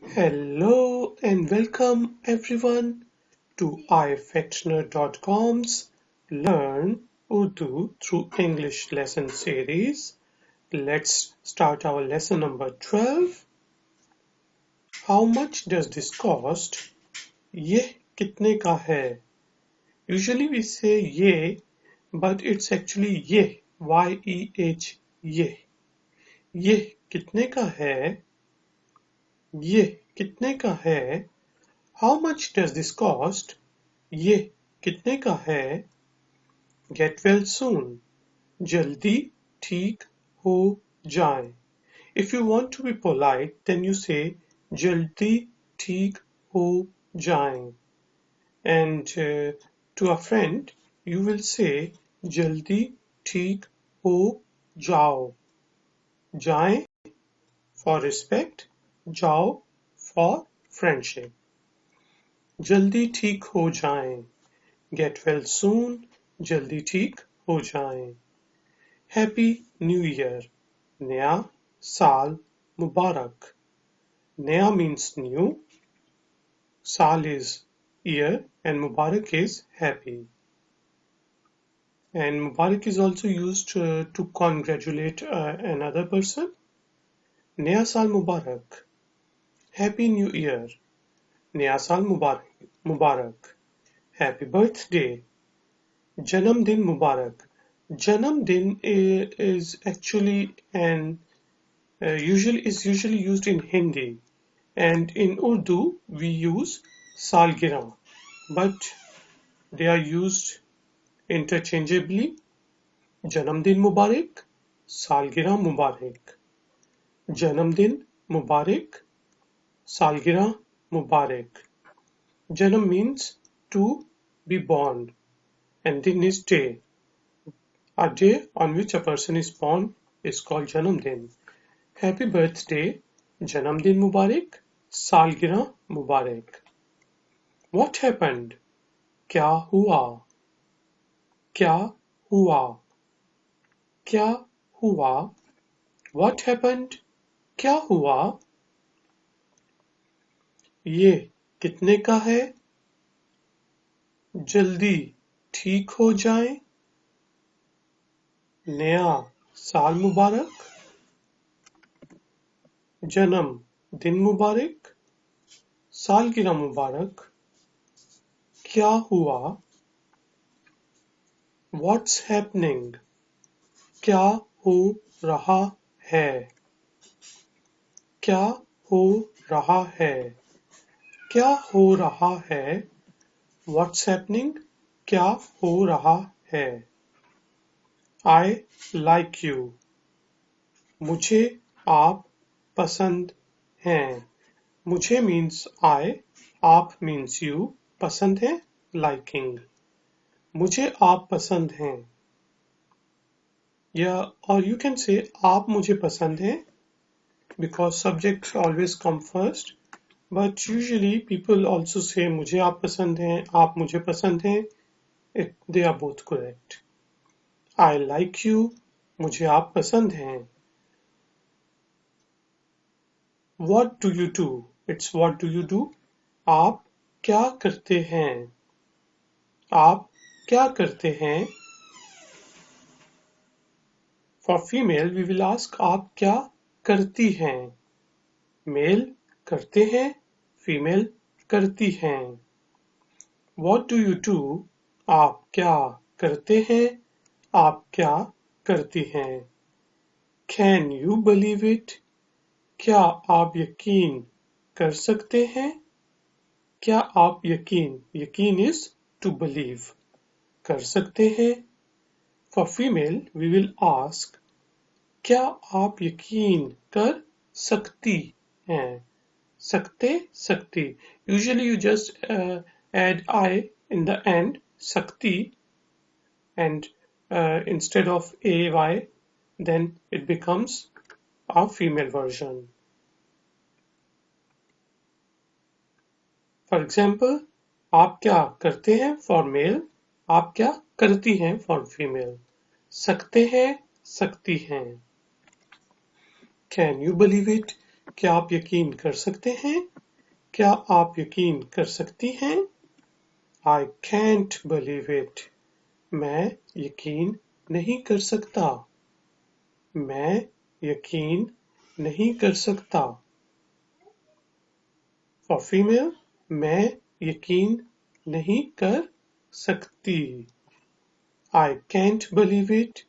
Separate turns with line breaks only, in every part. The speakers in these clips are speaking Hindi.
Hello and welcome everyone to ifactioner.com's Learn Urdu through English lesson series. Let's start our lesson number 12. How much does this cost? Yeh kitne ka hai? Usually we say ye, but it's actually yeh, Y-E-H, yeh. Yeh kitne ka hai? Yeh kitne ka hai? How much does this cost? ये कितने का है? Get well soon. जल्दी ठीक हो जाए. If you want to be polite, then you say जल्दी ठीक हो जाए. And to a friend, you will say जल्दी ठीक हो जाओ. जाए for respect, जाओ for friendship. जल्दी ठीक हो जाएं. Get well soon. जल्दी ठीक हो जाएं. Happy New Year. नया साल मुबारक. नया means new. Saal is year and Mubarak is happy. And Mubarak is also used to congratulate another person. नया साल मुबारक. Happy New Year. नया साल मुबारक. Happy birthday. Janamdin Mubarak. Janamdin is actually usually used in Hindi, and in Urdu we use Salgirah, but they are used interchangeably. Janamdin Mubarak, Salgirah Mubarak. Janamdin Mubarak, Salgirah Mubarak. Janam means to be born, and din is day. A day on which a person is born is called Janamdin. Happy birthday, Janamdin Mubarak, Salgirah Mubarak. What happened? क्या हुआ? क्या हुआ? क्या हुआ? What happened? क्या हुआ? ये कितने का है? जल्दी ठीक हो जाए. नया साल मुबारक. जन्म दिन मुबारक. सालगिरह मुबारक. क्या हुआ? What's happening? क्या हो रहा है? क्या हो रहा है? क्या हो रहा है? What's happening? क्या हो रहा है? I like you. मुझे आप पसंद हैं. मुझे means I, आप means you, पसंद है liking. मुझे आप पसंद हैं. Or you can say आप मुझे पसंद हैं, because subjects always come first, but usually people also say मुझे आप पसंद हैं, आप मुझे पसंद हैं. They are both correct. I like you. मुझे आप पसंद हैं. What do you do? It's what do you do? आप क्या करते हैं? आप क्या करते हैं? For female, we will ask आप क्या करती हैं? Male करते हैं, female करती हैं. What do you do? आप क्या करते हैं? आप क्या करती हैं? Can you believe it? क्या आप यकीन कर सकते हैं? क्या आप यकीन is to believe, कर सकते हैं? For female, we will ask क्या आप यकीन कर सकती हैं? सकती. Usually you just add I in the end, sakti, and instead of ay, then it becomes a female version. For example, आप क्या करते हैं for male, आप क्या करती हैं for female. सकते हैं, सकती हैं. Can you believe it? क्या आप यकीन कर सकते हैं? क्या आप यकीन कर सकती हैं? I can't believe it. मैं यकीन नहीं कर सकता। मैं यकीन नहीं कर सकता। For female, मैं यकीन नहीं कर सकती। I can't believe it.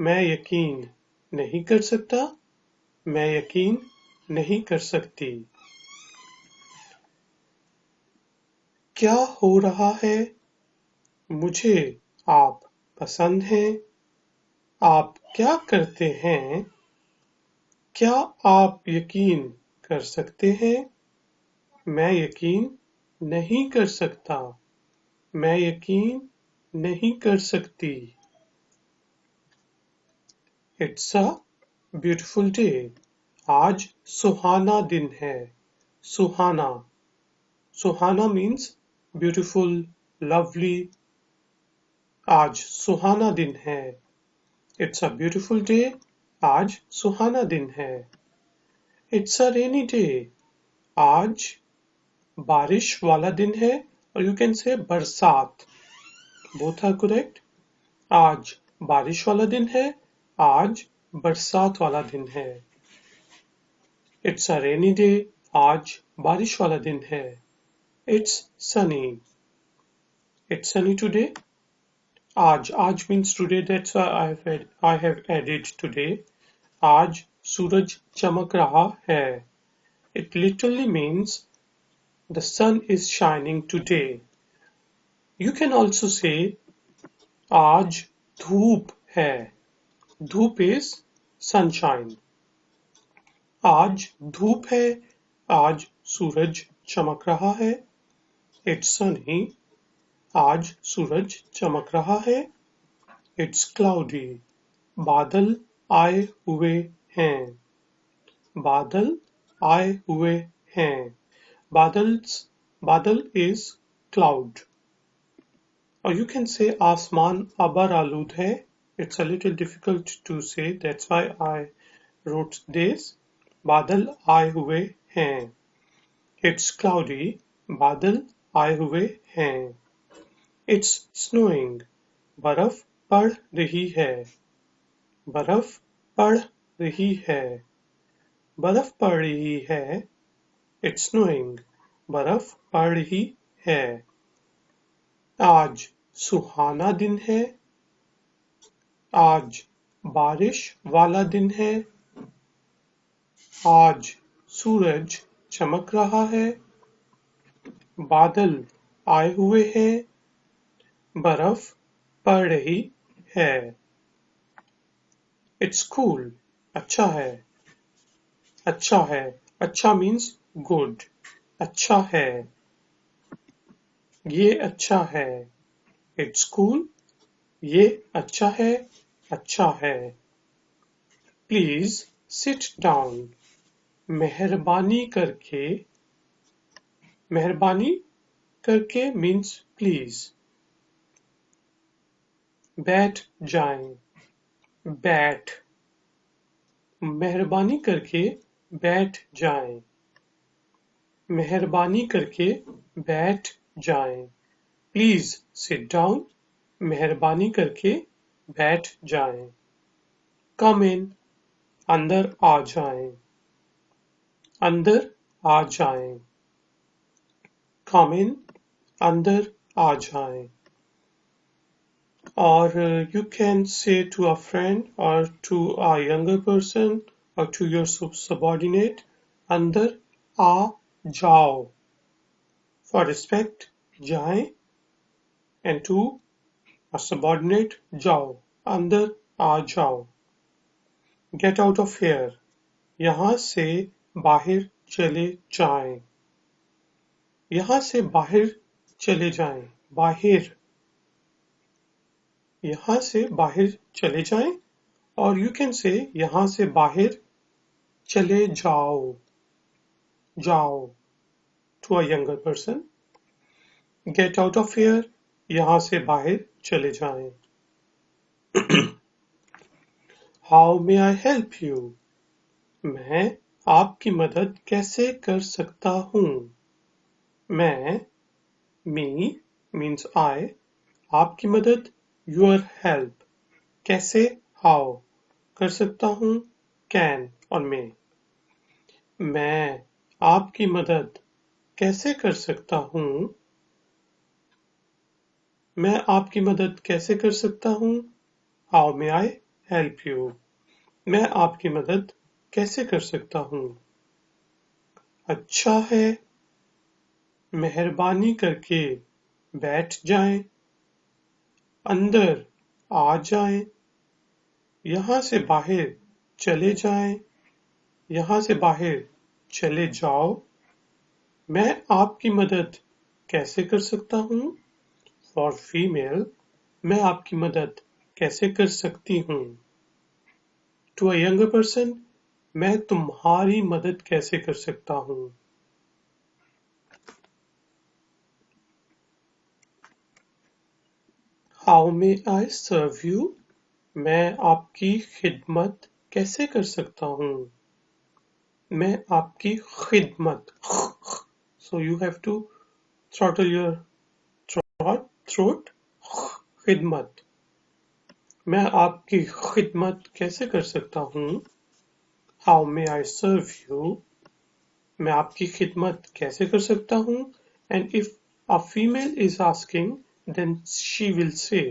मैं यकीन नहीं कर सकता। मैं यकीन नहीं कर सकती। क्या हो रहा है? मुझे आप पसंद हैं। आप क्या करते हैं? क्या आप यकीन कर सकते हैं? मैं यकीन नहीं कर सकता। मैं यकीन नहीं कर सकती। It's a beautiful day. आज सुहाना दिन है। सुहाना. सुहाना means beautiful, lovely. आज सुहाना दिन है। It's a beautiful day. आज सुहाना दिन है। It's a rainy day. आज बारिश वाला दिन है और you can say बरसात. Both are correct. आज बारिश वाला दिन है। आज बरसात वाला दिन है। It's a rainy day. आज बारिश वाला दिन है। It's sunny. It's sunny today. आज means today. That's why I have added today. आज सूरज चमक रहा है. It literally means the sun is shining today. You can also say आज धूप है. धूप is sunshine. आज धूप है. आज सूरज चमक रहा है. It's sunny. आज सूरज चमक रहा है. It's cloudy. बादल आए हुए हैं. बादल आए हुए हैं. बादल is cloud. Or you can say आसमान अबर आलूद है. It's a little difficult to say. That's why I wrote this. बादल आए हुए हैं. It's cloudy. बादल आए हुए हैं. It's snowing. बर्फ पड़ रही है. बर्फ पड़ रही है. बर्फ पड़ रही है. It's snowing. बर्फ पड़ रही है. आज सुहाना दिन है. आज बारिश वाला दिन है. आज सूरज चमक रहा है. बादल आए हुए हैं. बर्फ पड़ रही है. It's cool. अच्छा है. अच्छा है. अच्छा means good. अच्छा है. ये अच्छा है. It's cool. ये अच्छा है. अच्छा है. Please sit down. मेहरबानी करके. मेहरबानी करके means please. बैठ जाएं. बैठ. मेहरबानी करके बैठ जाएं. मेहरबानी करके बैठ जाएं. Please sit down. मेहरबानी करके बैठ जाएं. Come in. अंदर आ जाएं. अंदर आ जाएं. Come in. अंदर आ जाएं. Or you can say to a friend or to a younger person or to your subordinate, अंदर आ जाओ. For respect, जाएं, and to a subordinate, जाओ. अंदर आ जाओ. Get out of here. यहाँ से बाहर चले जाएं. यहाँ से बाहर चले जाएं. बाहर. यहाँ से बाहर चले जाएं. और you can say यहाँ से बाहर चले जाओ. जाओ. To a younger person. Get out of here. यहाँ से बाहर चले जाएं. How may I help you? मैं आपकी मदद कैसे कर सकता हूँ? मैं, me means I, आपकी मदद your help, कैसे how, कर सकता हूँ can और may. मैं आपकी मदद कैसे कर सकता हूँ? मैं आपकी मदद कैसे कर सकता हूँ? How may I help you? मैं आपकी मदद कैसे कर सकता हूँ? अच्छा है, मेहरबानी करके बैठ जाएं, अंदर आ जाएं, यहाँ से बाहर चले जाएं, यहाँ से बाहर चले जाओ। मैं आपकी मदद कैसे कर सकता हूँ? फॉर फीमेल, मैं आपकी मदद कैसे कर सकती हूँ? टू अ यंगर पर्सन, मैं तुम्हारी मदद कैसे कर सकता हूँ? How may I serve you? मैं आपकी खिदमत कैसे कर सकता हूँ? मैं आपकी खिदमत, so you have to throttle your throat, खिदमत, मैं आपकी खिदमत कैसे कर सकता हूँ? How may I serve you? मैं आपकी खिदमत कैसे कर सकता हूँ? And if a female is asking, then she will say,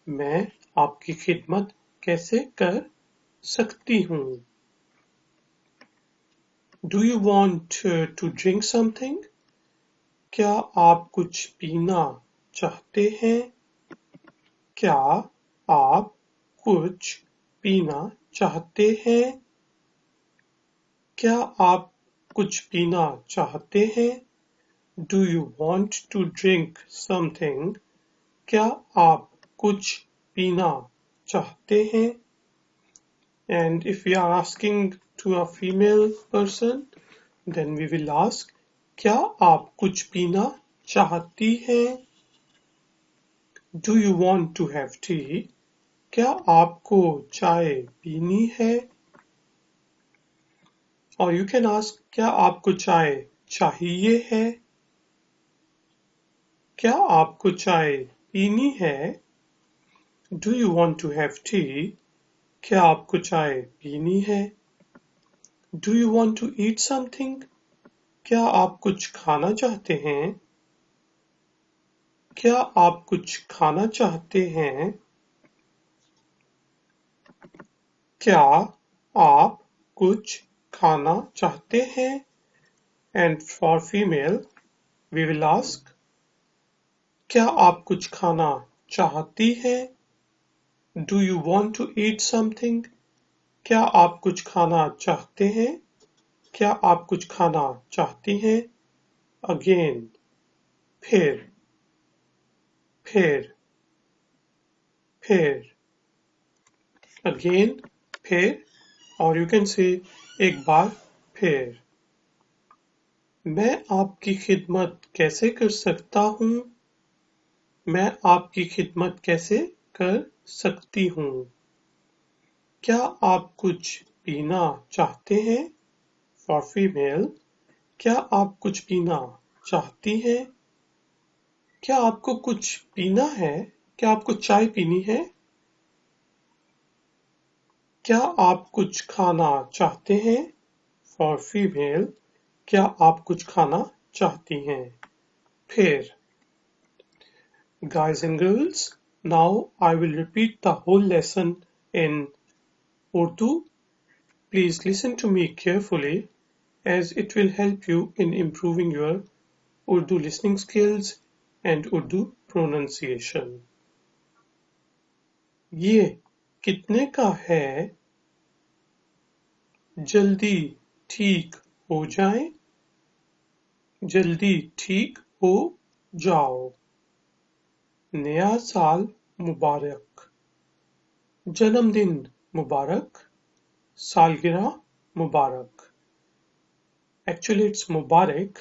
मैं आपकी खिदमत कैसे कर सकती हूँ? Do you want to drink something? क्या आप कुछ पीना चाहते हैं? क्या आप कुछ पीना चाहते हैं? क्या आप कुछ पीना चाहते हैं? Do you want to drink something? क्या आप कुछ पीना चाहते हैं? And if we are asking to a female person, then we will ask, क्या आप कुछ पीना चाहती हैं? Do you want to have tea? क्या आपको चाय पीनी है? Or you can ask, क्या आपको चाय चाहिए है? क्या आपको चाय पीनी है? Do you want to have tea? क्या आपको चाय पीनी है? Do you want to eat something? क्या आप कुछ खाना चाहते हैं? क्या आप कुछ खाना चाहते हैं? क्या आप कुछ खाना चाहते हैं? And for female, we will ask, क्या आप कुछ खाना चाहती हैं? Do you want to eat something? क्या आप कुछ खाना चाहते हैं? क्या आप कुछ खाना चाहती हैं? Again, फिर, फिर, फिर, again, फिर, और you can say एक बार फिर। मैं आपकी खिदमत कैसे कर सकता हूँ? मैं आपकी खिदमत कैसे कर सकती हूँ? क्या आप कुछ पीना चाहते हैं? फॉर फीमेल, क्या आप कुछ पीना चाहती हैं? क्या आपको कुछ पीना है? क्या आपको चाय पीनी है? क्या आप कुछ खाना चाहते हैं? फॉर फीमेल, क्या आप कुछ खाना चाहती हैं? फिर, guys and girls, now I will repeat the whole lesson in Urdu. Please listen to me carefully as it will help you in improving your Urdu listening skills and Urdu pronunciation. ये कितने का है? जल्दी ठीक हो जाए, जल्दी ठीक हो जाओ। नया साल मुबारक, जन्मदिन मुबारक, सालगिरह मुबारक। Actually, it's Mubarak,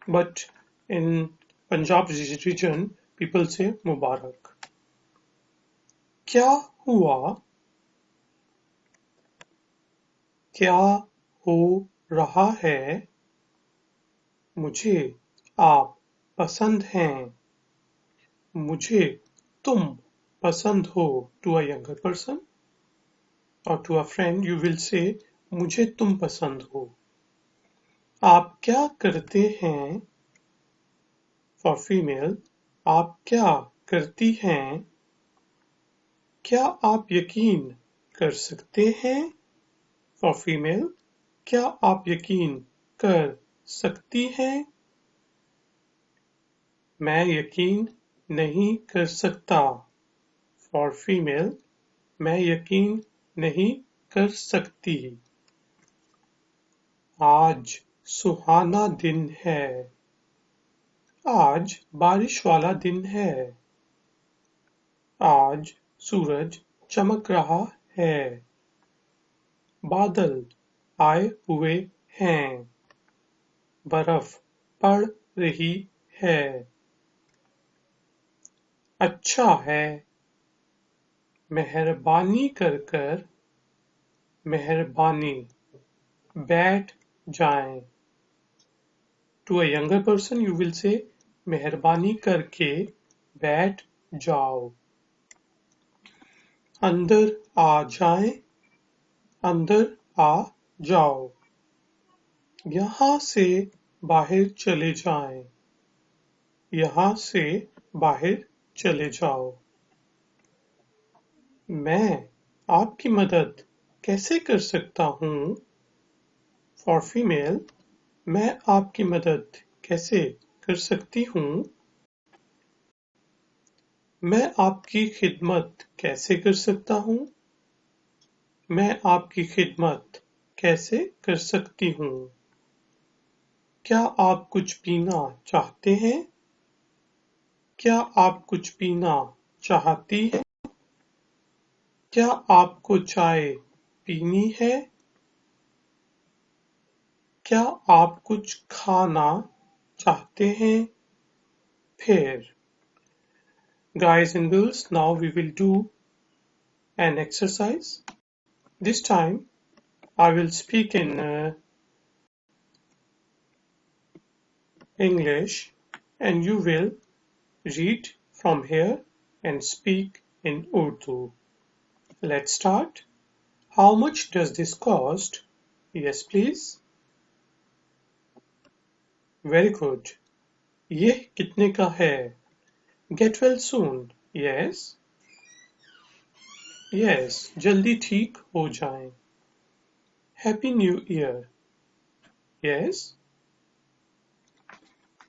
but in Punjab region, people say Mubarak. क्या हुआ? क्या हो रहा है। मुझे आप पसंद हैं। मुझे तुम पसंद हो। To a younger person or to a friend you will say मुझे तुम पसंद हो। आप क्या करते हैं? For female आप क्या करती हैं? क्या आप यकीन कर सकते हैं? For female क्या आप यकीन कर सकती हैं? मैं यकीन नहीं कर सकता। For female मैं यकीन नहीं कर सकती। आज सुहाना दिन है। आज बारिश वाला दिन है। आज सूरज चमक रहा है। बादल आए हुए हैं। बर्फ पड़ रही है। अच्छा है। मेहरबानी कर कर मेहरबानी बैठ जाएं। To a younger person you will say मेहरबानी करके बैठ जाओ। अंदर आ जाएं। अंदर आ जाओ। यहाँ से बाहर चले जाएं। यहाँ से बाहर चले जाओ। मैं आपकी मदद कैसे कर सकता हूँ? For female मैं आपकी मदद कैसे कर सकती हूँ? मैं आपकी खिदमत कैसे कर सकता हूँ? मैं आपकी खिदमत कैसे कर सकती हूँ? क्या आप कुछ पीना चाहते हैं? क्या आप कुछ पीना चाहती हैं? क्या आपको चाय पीनी है? क्या आप कुछ खाना चाहते हैं? फिर guys and girls, now we will do an exercise. This time I will speak in English and you will read from here and speak in Urdu. Let's start. How much does this cost? Yes, please. Very good. ये कितने का है? Get well soon. Yes. Yes. जल्दी ठीक हो जाएं. Happy New Year. Yes.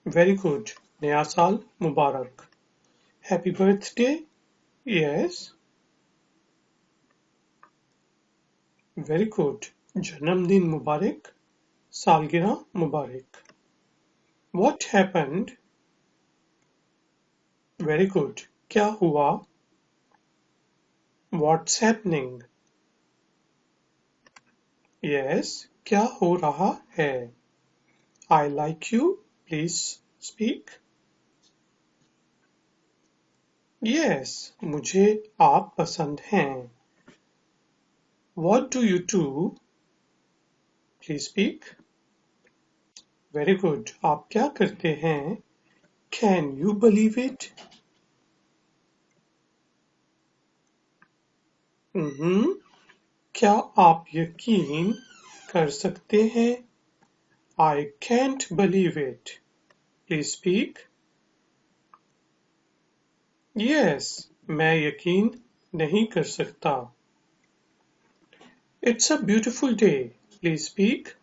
Very good. नया साल मुबारक. Happy birthday. Yes. Very good. जन्मदिन मुबारक. सालगिरह मुबारक. What happened? Very good. क्या हुआ? What's happening? Yes. क्या हो रहा है? I like you. Please speak. Yes. मुझे आप पसंद हैं. What do you do? Please speak. Very good. आप क्या करते हैं? Can you believe it? क्या आप यकीन कर सकते हैं? I can't believe it. Please speak. Yes, मैं यकीन नहीं कर सकता. It's a beautiful day. Please speak.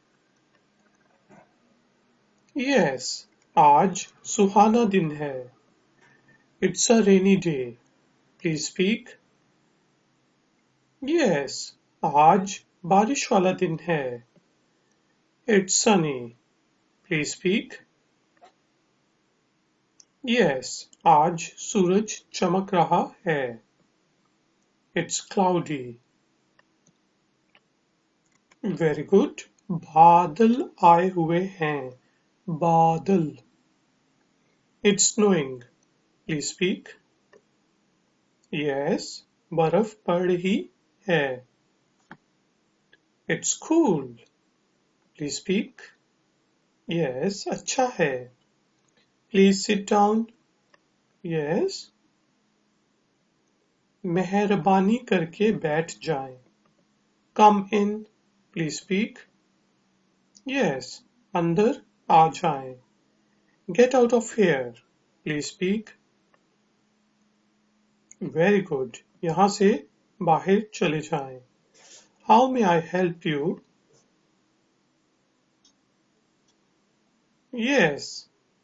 Yes, आज सुहाना दिन है. It's a rainy day. Please speak. Yes, आज बारिश वाला दिन है. It's sunny. Please speak. Yes, आज सूरज चमक रहा है. It's cloudy. Very good. बादल आए हुए हैं. बादल. It's snowing. Please speak. Yes, बर्फ पड़ रही है. It's cool. Please speak. Yes, अच्छा है. Please sit down. Yes. मेहरबानी करके बैठ जाएं. Come in. Please speak. Yes. अंदर आ जाएं. Get out of here. Please speak. Very good. यहाँ से बाहर चले जाएं. How may I help you? Yes.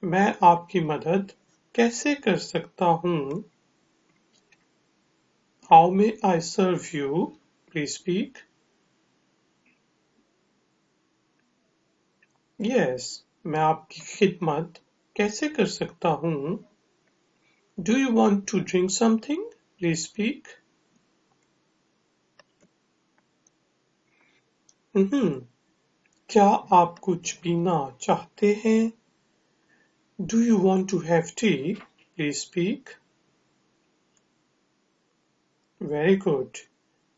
मैं आपकी मदद कैसे कर सकता हूँ? How may I serve you? Please speak. Yes. मैं आपकी खिदमत कैसे कर सकता हूँ? Do you want to drink something? Please speak. क्या आप कुछ पीना चाहते हैं? Do you want to have tea? Please speak. Very good.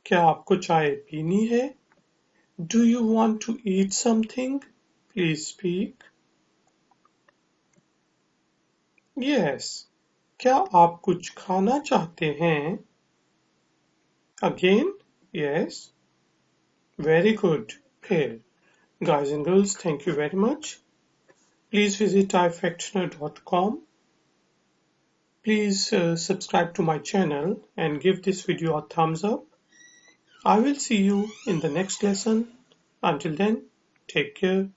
क्या आपको चाय पीनी है? Do you want to eat something? Please speak. Yes. क्या आप कुछ खाना चाहते हैं? Again? Yes. Very good. फिर. Guys and girls, thank you very much. Please visit ifactioner.com. Please subscribe to my channel and give this video a thumbs up. I will see you in the next lesson. Until then, take care.